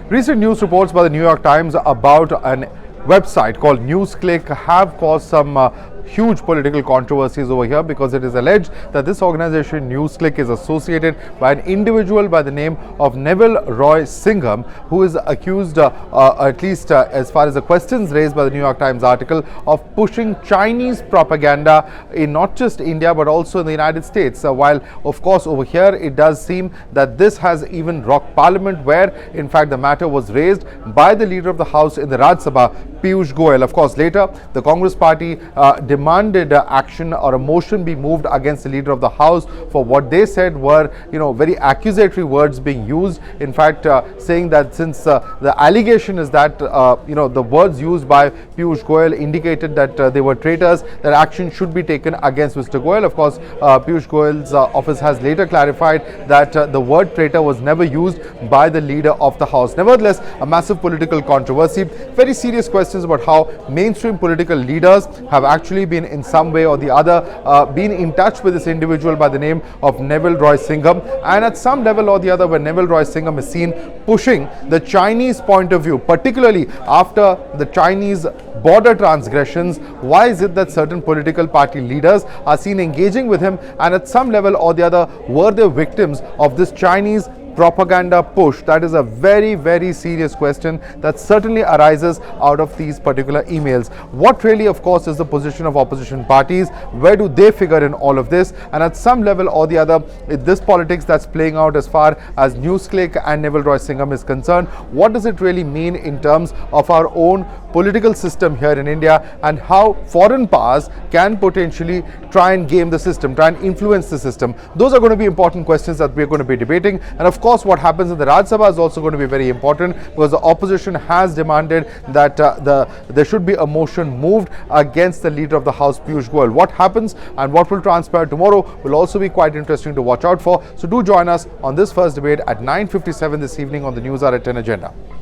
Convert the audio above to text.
Recent news reports by the New York Times about an website called NewsClick have caused some huge political controversies over here, because it is alleged that this organization NewsClick is associated by an individual by the name of Neville Roy Singham, who is accused, at least as far as the questions raised by the New York Times article, of pushing Chinese propaganda in not just India but also in the United States. While of course over here it does seem that this has even rocked Parliament, where in fact the matter was raised by the Leader of the House in the Rajya Sabha, Piyush Goyal. Of course, later the Congress party demanded action or a motion be moved against the Leader of the House for what they said were, very accusatory words being used. In fact, saying that since the allegation is that, the words used by Piyush Goyal indicated that they were traitors, that action should be taken against Mr. Goyal. Of course, Piyush Goyal's office has later clarified that the word traitor was never used by the Leader of the House. Nevertheless, a massive political controversy, very serious questions about how mainstream political leaders have actually been in some way or the other been in touch with this individual by the name of Neville Roy Singham, and at some level or the other where Neville Roy Singham is seen pushing the Chinese point of view, particularly after the Chinese border transgressions. Why is it that certain political party leaders are seen engaging with him, and at some level or the other were they victims of this Chinese propaganda push? That is a very, very serious question that certainly arises out of these particular emails. What really, of course, is the position of opposition parties? Where do they figure in all of this? And at some level or the other, this politics that's playing out as far as NewsClick and Neville Roy Singham is concerned, what does it really mean in terms of our own political system here in India, and how foreign powers can potentially try and game the system, try and influence the system? Those are going to be important questions that we're going to be debating. And of course, what happens in the Rajya Sabha is also going to be very important, because the opposition has demanded that there should be a motion moved against the Leader of the House, Piyush Goyal. What happens and what will transpire tomorrow will also be quite interesting to watch out for. So do join us on this first debate at 9:57 this evening on the Newshour at 10 agenda.